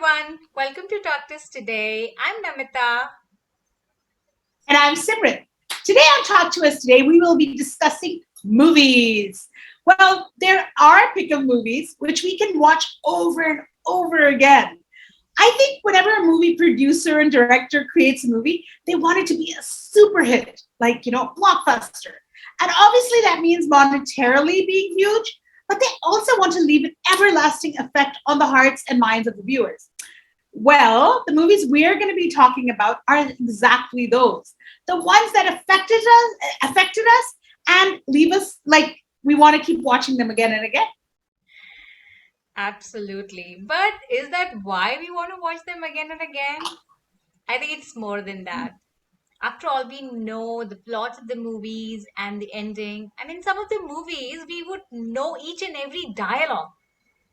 everyone. Welcome to TalktousToday. I'm Namita. And I'm Simrit. Today on Talk to Us Today, we will be discussing movies. Well, there are pick of movies which we can watch over and over again. I think whenever a movie producer and director creates a movie, they want it to be a super hit, like, blockbuster. And obviously that means monetarily being huge, but they also want to leave an everlasting effect on the hearts and minds of the viewers. Well, the movies we're going to be talking about are exactly those. The ones that affected us and leave us like we want to keep watching them again and again. Absolutely. But is that why we want to watch them again and again? I think it's more than that. After all, we know the plots of the movies and the ending. And in some of the movies, we would know each and every dialogue.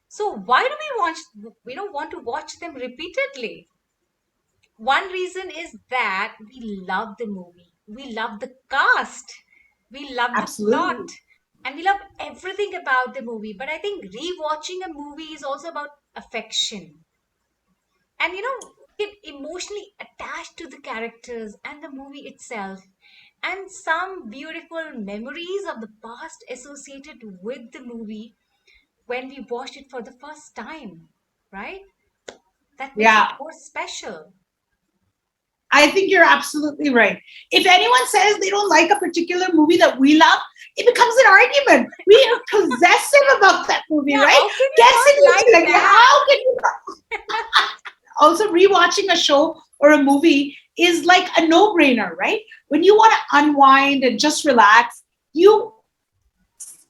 So why do we want to watch them repeatedly? One reason is that we love the movie. We love the cast. We love the plot. Absolutely. And we love everything about the movie. But I think rewatching a movie is also about affection. And get emotionally attached to the characters and the movie itself. And some beautiful memories of the past associated with the movie when we watched it for the first time, right? That makes it Yeah, more special. I think you're absolutely right. If anyone says they don't like a particular movie that we love, it becomes an argument. We are possessive about that movie, Yeah, right? how can you Guessing not it, like like, that? how can you also rewatching a show or a movie is like a no-brainer, right? When you want to unwind and just relax, you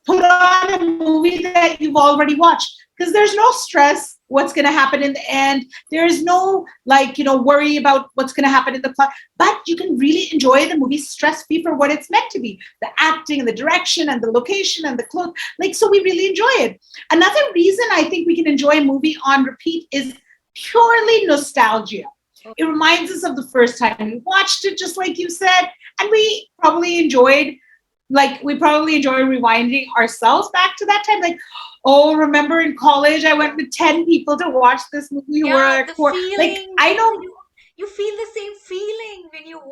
put on a movie that you've already watched because there's no stress what's going to happen in the end. There's no worry about what's going to happen in the plot, but you can really enjoy the movie stress free for what it's meant to be, the acting and the direction and the location and the clothes, like, so we really enjoy it. Another reason I think we can enjoy a movie on repeat is purely nostalgia. It reminds us of the first time we watched it, just like you said, and we probably enjoy rewinding ourselves back to that time. Like, oh, remember in college, I went with 10 people to watch this movie who were Yeah, like the four. Like, feeling, I know you feel the same feeling when you're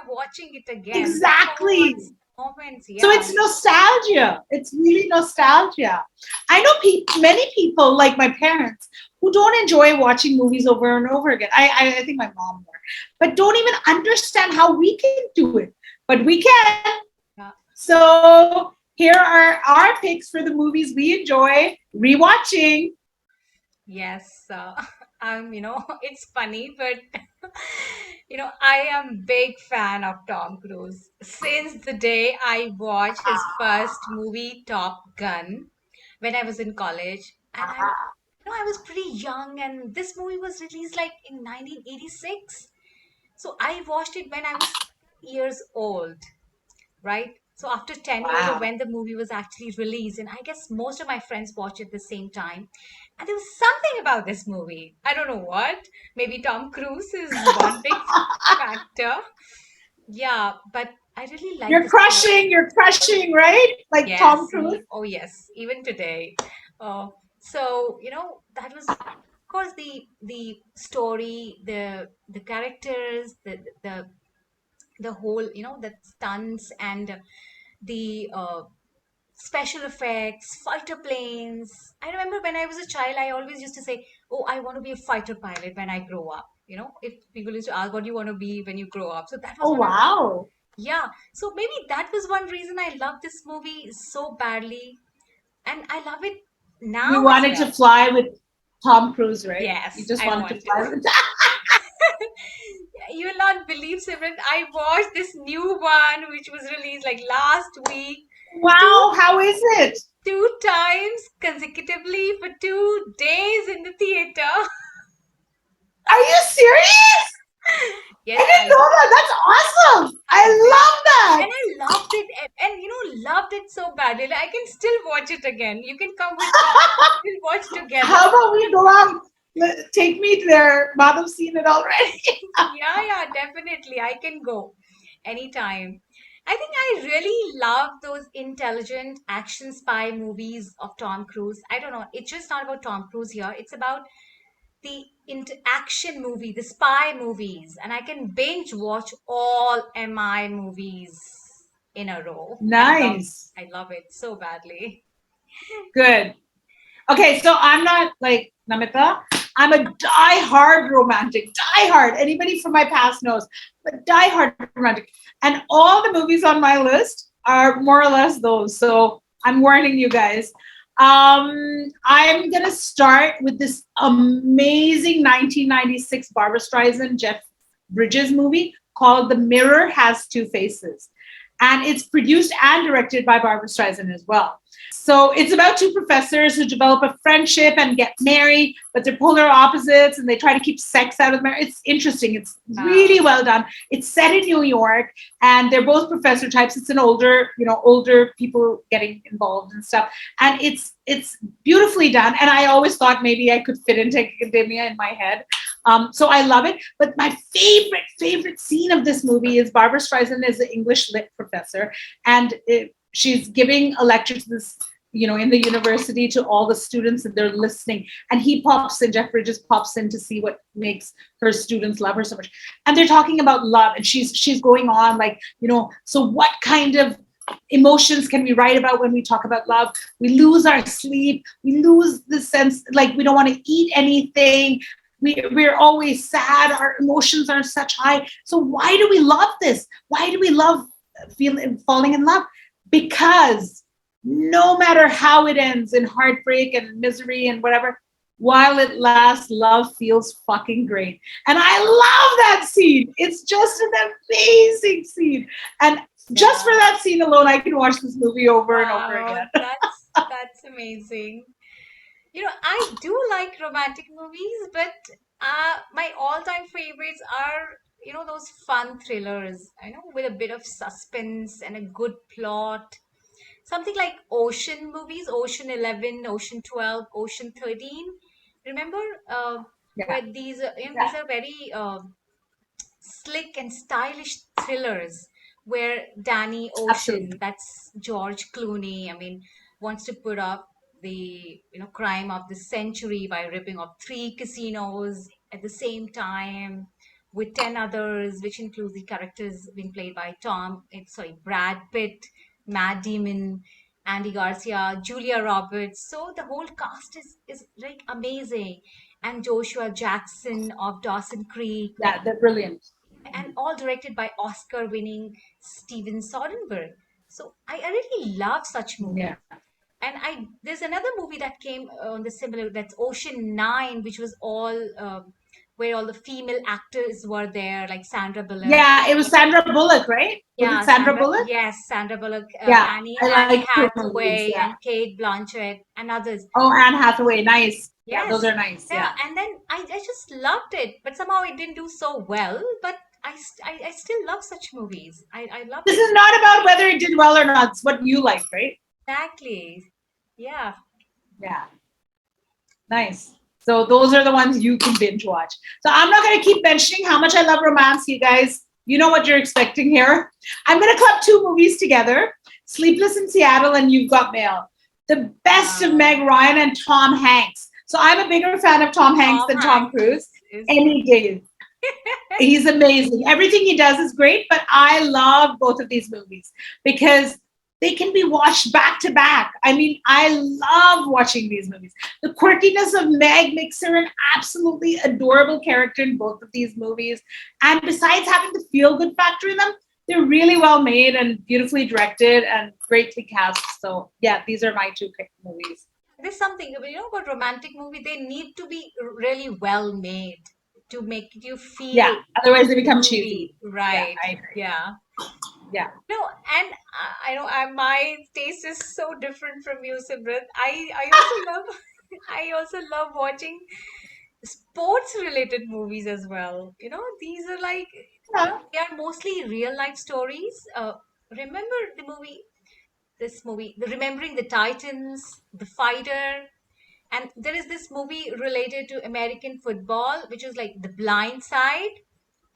watching it again. The thoughts, exactly. moments, So yeah. it's nostalgia. It's really nostalgia. I know many people, like my parents, who don't enjoy watching movies over and over again. I think my mom more, but don't even understand how we can do it. But we can. Yeah. So here are our picks for the movies we enjoy rewatching. Yes, it's funny, but I am big fan of Tom Cruise since the day I watched his first movie, Top Gun, when I was in college, and I was pretty young, and this movie was released like in 1986. So I watched it when I was years old, right? So after 10 years of Wow. when the movie was actually released, and I guess most of my friends watched it at the same time. And there was something about this movie. I don't know what. Maybe Tom Cruise is one big factor. Yeah, but I really like the story. You're crushing, right? Like Tom Yes, Cruise. oh yes, even today. So that was, of course, the story, the characters, the whole, the stunts and the special effects, fighter planes. I remember when I was a child, I always used to say, "Oh, I want to be a fighter pilot when I grow up." If people used to ask, "What do you want to be when you grow up?" So that was Oh, one of the, wow. yeah. So maybe that was one reason I love this movie so badly, and I love it You now as wanted to well. fly with Tom Cruise, right? You Yes, just I wanted to want to. fly with You will not believe, Simran. I watched this new one which was released like last week. Two Wow, how is it? two times consecutively for 2 days in the theater. Are you serious? I Yes, didn't know that. That's awesome. I I did. love that. And I loved it. And loved it so badly. Like, I can still watch it again. You can come with me. We can still watch together. How about we go out? Take me there. Madhav's seen it already. Yeah, yeah, definitely. I can go anytime. I think I really love those intelligent action spy movies of Tom Cruise. I don't know. It's just not about Tom Cruise here. It's about the action movie, the spy movies, and I can binge watch all MI movies in a row. Nice. I love it so badly. Good. Okay, so I'm not like Namita. I'm a die-hard romantic. Die-hard. Anybody from my past knows, but die-hard romantic. And all the movies on my list are more or less those. So I'm warning you guys. I'm gonna start with this amazing 1996 Barbara Streisand Jeff Bridges movie called The Mirror Has Two Faces, and it's produced and directed by Barbara Streisand as well. So it's about two professors who develop a friendship and get married, but they're polar opposites and they try to keep sex out of marriage. It's interesting. It's really well done. It's set in New York and they're both professor types. It's an older, older people getting involved and stuff. And it's beautifully done. And I always thought maybe I could fit into academia in my head. So I love it. But my favorite scene of this movie is Barbara Streisand is an English lit professor, and she's giving a lecture to this, in the university to all the students, and they're listening. And he pops in, Jeff Bridges pops in to see what makes her students love her so much. And they're talking about love, and she's going on like, so what kind of emotions can we write about when we talk about love? We lose our sleep, we lose the sense, like we don't want to eat anything. We're always sad. Our emotions are such high. So why do we love this? Why do we love falling in love? Because no matter how it ends in heartbreak and misery and whatever, while it lasts, love feels fucking great. And I love that scene. It's just an amazing scene. And just for that scene alone, I can watch this movie over and over again. That's amazing. I do like romantic movies, but my all-time favorites are, those fun thrillers, with a bit of suspense and a good plot. Something like ocean movies, Ocean 11, Ocean 12, Ocean 13. Remember, uh, Yeah. where these are very slick and stylish thrillers where Danny Ocean, Absolutely. that's George Clooney, I mean, wants to put up the crime of the century by ripping off three casinos at the same time with 10 others, which includes the characters being played by Brad Pitt, Matt Damon, Andy Garcia, Julia Roberts. So the whole cast is like amazing. And Joshua Jackson of Dawson Creek, Yeah, they're brilliant. and all directed by Oscar winning Steven Soderbergh. So I really love such Yeah. movies. And there's another movie that came on the similar, that's Ocean 9, which was all where all the female actors were there, like Sandra Bullock. Yeah, it was Sandra Bullock, right? Was it Yeah, Sandra Bullock? Sandra Bullock, Yeah, I Annie like her movies. Hathaway, Yeah. and Kate Blanchett, and others. Oh, Anne Hathaway, nice. Yeah, those Yes, are nice. yeah, Yeah. and then I just loved it, but somehow it didn't do so well. But I still love such movies. I love This it. is not about whether it did well or not. It's what you like, right? Exactly. Yeah. Yeah. Nice. So those are the ones you can binge watch. So I'm not going to keep mentioning how much I love romance, you guys. You know what you're expecting here. I'm going to club two movies together: Sleepless in Seattle and You've Got Mail. The best of Meg Ryan and Tom Hanks. So I'm a bigger fan of Tom Hanks Tom than Tom Hanks Cruise is any day. He's amazing. Everything he does is great, but I love both of these movies because they can be watched back to back. I mean, I love watching these movies. The quirkiness of Meg makes her an absolutely adorable character in both of these movies. And besides having the feel good factor in them, they're really well made and beautifully directed and greatly cast. So, yeah, these are my two movies. there's something about romantic movie. They need to be really well made to make you feel Yeah, otherwise they the become cheesy. movie, Yeah, right? I agree. Yeah. Yeah. No, and my taste is so different from you, Simrit. I also love I also love watching sports related movies as well. These are like, Yeah. they are mostly real life stories. Remember this movie, the Remembering the Titans, The Fighter, and there is this movie related to American football, which is like The Blind Side,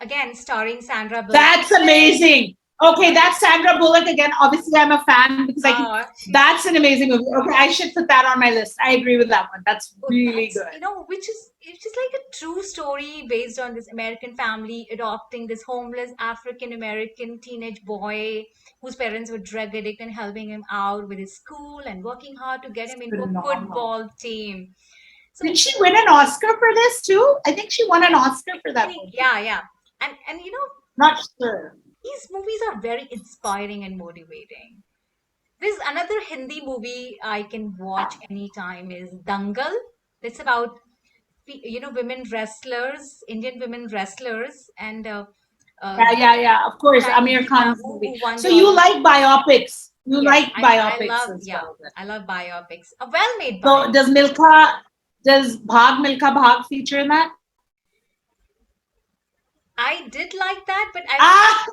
again starring Sandra Bullock. That's amazing. Okay, that's Sandra Bullock again. Obviously, I'm a fan because I can. She's That's an amazing movie. Okay, I should put that on my list. I agree with that one. That's oh, really that's good. which is it's just like a true story based on this American family adopting this homeless African American teenage boy whose parents were drug addict and helping him out with his school and working hard to get It's him into a phenomenal. football team. Did So she win an Oscar for this too? I think she won an Oscar for I that think movie. yeah, and Not sure. these movies are very inspiring and motivating. There's another Hindi movie I can watch anytime is Dangal. It's about women wrestlers, Indian women wrestlers, and Yeah, the yeah, yeah. Of course, Amir Ranbir Khan's who movie. won So the you Oscar. like biopics? You Yes, like I biopics love as well, then. I love biopics. A well-made So biopic. does Bhag Milka Bhag feature in that? I did like that, but I Ah,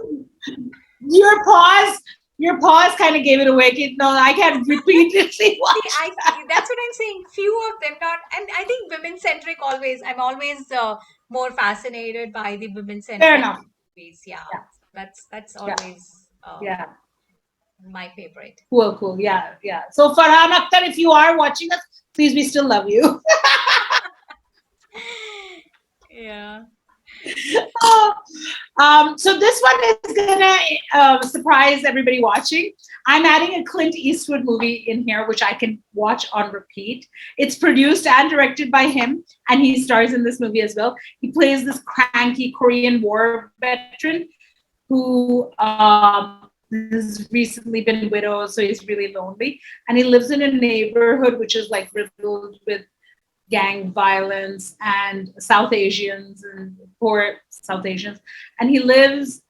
your pause, your pause kind of gave it away. No, I can repeatedly see watch that. that's what I'm saying. Few of them not, and I think women-centric always. I'm always more fascinated by the Fair women-centric enough. movies. Yeah, Yeah, that's yeah, always yeah. my favorite. Cool, cool. Yeah, yeah. So Farhan Akhtar, if you are watching us, please, we still love you. Yeah. So this one is gonna surprise everybody watching. I'm adding a Clint Eastwood movie in here, which I can watch on repeat. It's produced and directed by him, and he stars in this movie as well. He plays this cranky Korean War veteran who has recently been widowed, so he's really lonely, and he lives in a neighborhood which is like riddled with gang violence and South Asians and poor South Asians. And he lives,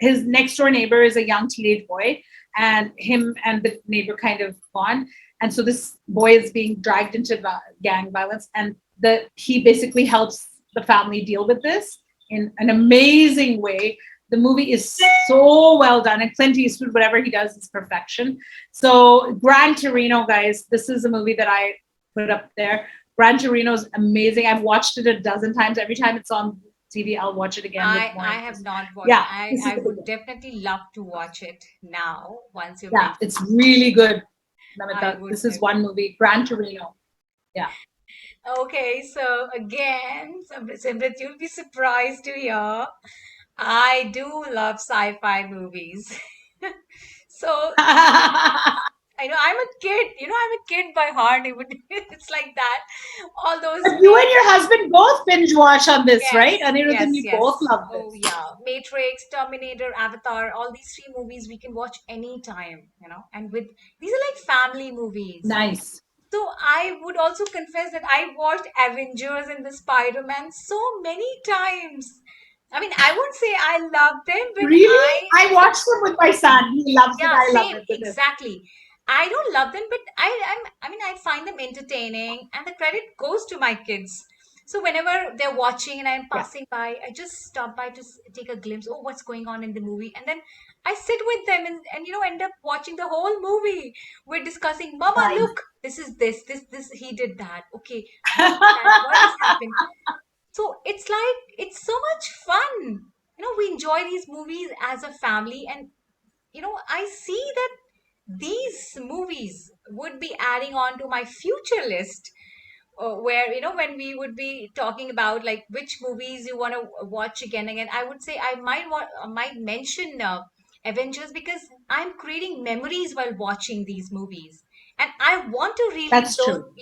his next door neighbor is a young teenage boy, and him and the neighbor kind of bond. And so this boy is being dragged into gang violence, and he basically helps the family deal with this in an amazing way. The movie is so well done, and Clint Eastwood, whatever he does, is perfection. So, Gran Torino, guys, this is a movie that I put up there. Gran Torino is amazing. I've watched it a dozen times. Every time it's on TV, I'll watch it again with more I have interest. not watched. Yeah, this is I would definitely love to watch it now once you yeah, mention. it's really good. I Namita, would. this is one movie, Gran Torino. Yeah. Okay, so again, Simrit, you'll be surprised to hear I do love sci-fi movies. So I know I'm a kid. I'm a kid by heart. It's like that. All those But you and your husband both binge watch on this, right? Anirudh, you Yes. both love Oh this. yeah, Matrix, Terminator, Avatar. All these three movies we can watch anytime. And with these are like family movies. Nice. So I would also confess that I watched Avengers and the Spider-Man so many times. I mean, I won't say I love them, but Really? I watched them with my son. He loves it. yeah, I love same, it with him. exactly. I don't love them, but I mean, I find them entertaining, and the credit goes to my kids. So whenever they're watching and I'm Yeah. passing by, I just stop by to take a glimpse. Oh, what's going on in the movie? And then I sit with them and end up watching the whole movie. We're discussing, Mama, Nice. look, this is this, he did that. Okay, what is that? What has happened? So it's so much fun. We enjoy these movies as a family, and I see that these movies would be adding on to my future list, where when we would be talking about like which movies you want to watch again and again. I would say I might mention Avengers, because I'm creating memories while watching these movies, and I want to relive That's those true.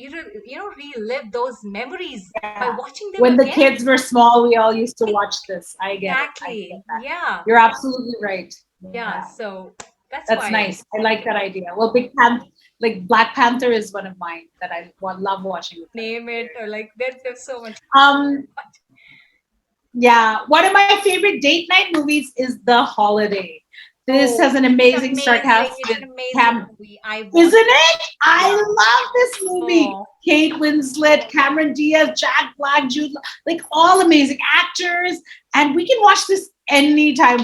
relive those memories by Yeah. watching them When the again. kids were small, we all used to watch this. I get it. I get Exactly. that. Yeah. You're absolutely right. Yeah. Yeah. So that's That's why. nice. I like that idea. Well, like Black Panther is one of mine that love watching with them. Name it, or like there's so much. Um, yeah, one of my favorite date night movies is The Holiday. This Oh, has an it's amazing star amazing. cast It's with an amazing Cam, movie. I isn't watched it. it? I Yeah. love this movie. Oh, Kate Winslet, Cameron Diaz, Jack Black, Jude, like all amazing actors, and we can watch this anytime.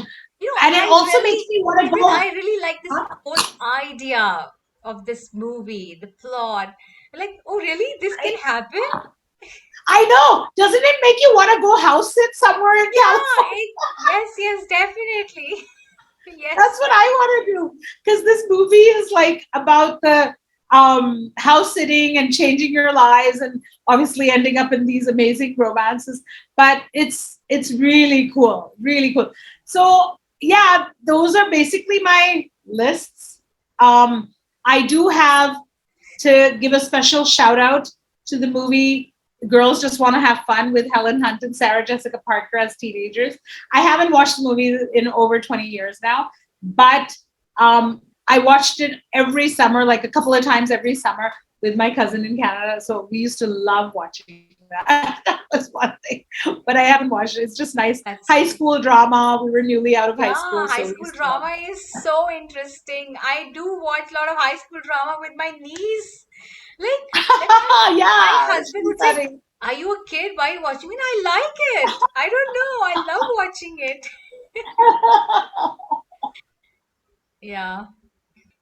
And it also makes me want to go. I really like this Huh? whole idea of this movie, the plot. Like, oh, really? This can Right? happen? I know. Doesn't it make you want to go house sit somewhere in Yeah. California? Yes, definitely. Yes. That's what I want to do. Because this movie is like about the house sitting and changing your lives, and obviously ending up in these amazing romances. But it's really cool, really cool. So yeah, those are basically my lists. I do have to give a special shout out to the movie Girls Just Want to Have Fun with Helen Hunt and Sarah Jessica Parker as teenagers. I haven't watched the movie in over 20 years now, but I watched it every summer, like a couple of times every summer with my cousin in Canada. So we used to love watching that. That was one thing, but I haven't watched it. It's just nice. High That's school drama. We were newly out of high school, Yeah, so high we school used to love drama is so interesting. I do watch a lot of high school drama with my niece. Like, then it. my Yeah, husband she's would say, funny. "Are you a kid? Why are you watching?" And I like it. I don't know. I love watching it. Yeah.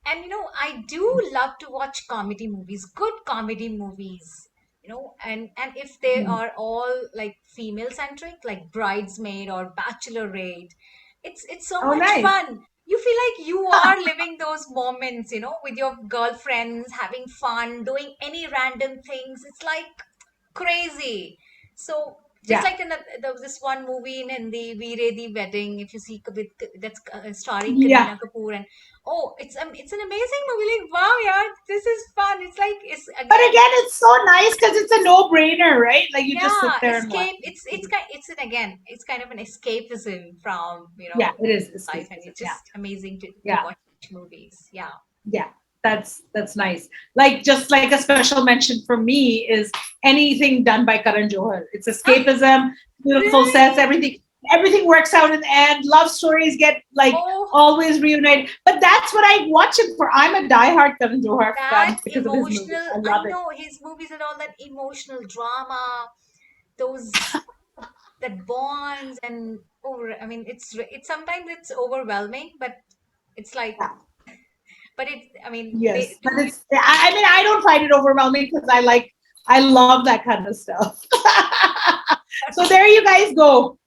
And I do love to watch comedy movies, good comedy movies. And if they are all like female centric, like Bridesmaid or Bachelorette, it's so Oh, much nice. fun. You feel like you are living those moments, with your girlfriends, having fun, doing any random things. It's like crazy. So just Yeah. like there was this one movie in Hindi, Veere Di Wedding, if you see with that's starring Yeah. Kareena Kapoor, and oh, it's an amazing movie. Like wow, yeah, this is fun. It's like it's But again, again, it's so nice because it's a no-brainer, right? Like you just sit yeah, there and watch escape. it. It's kind of an escapism from Yeah, it is life, and escapism. it's Yeah, just amazing to yeah, watch movies. Yeah, yeah. That's nice. Like just like a special mention for me is anything done by Karan Johar. It's escapism, beautiful sets, right. everything works out in the end. Love stories get like Oh, always reunited. But that's what I watch him for. I'm a diehard Karan Johar fan that because of his movies. emotional. I I love it. know his movies and all that emotional drama, those that bonds and over. I mean, it's sometimes it's overwhelming, but it's like, Yeah. but it. I mean, they Yes, but do. I mean, I don't find it overwhelming because I love that kind of stuff. So there you guys go.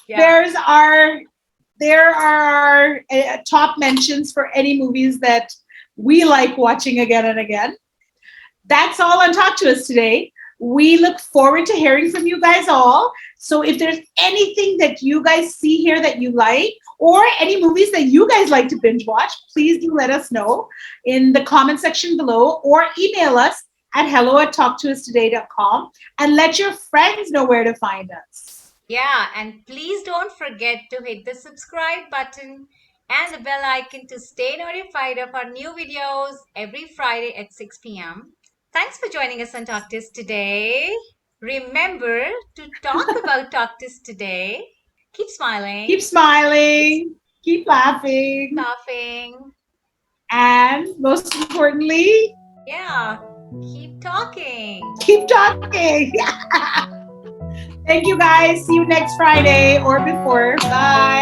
Yeah. There's our, there are top mentions for any movies that we like watching again and again. That's all on Talk to Us today. We look forward to hearing from you guys all. So if there's anything that you guys see here that you like, or any movies that you guys like to binge watch, please do let us know in the comment section below, or email us at hello@talktoustoday.com, and let your friends know where to find us. Yeah, and please don't forget to hit the subscribe button and the bell icon to stay notified of our new videos every Friday at 6 p.m. Thanks for joining us on Talktis today. Remember to talk about Talktis today. Keep Keep smiling, keep smiling, keep laughing, laughing. and most importantly, Yeah, keep talking. keep talking. Thank you guys. See you next Friday or before. Bye.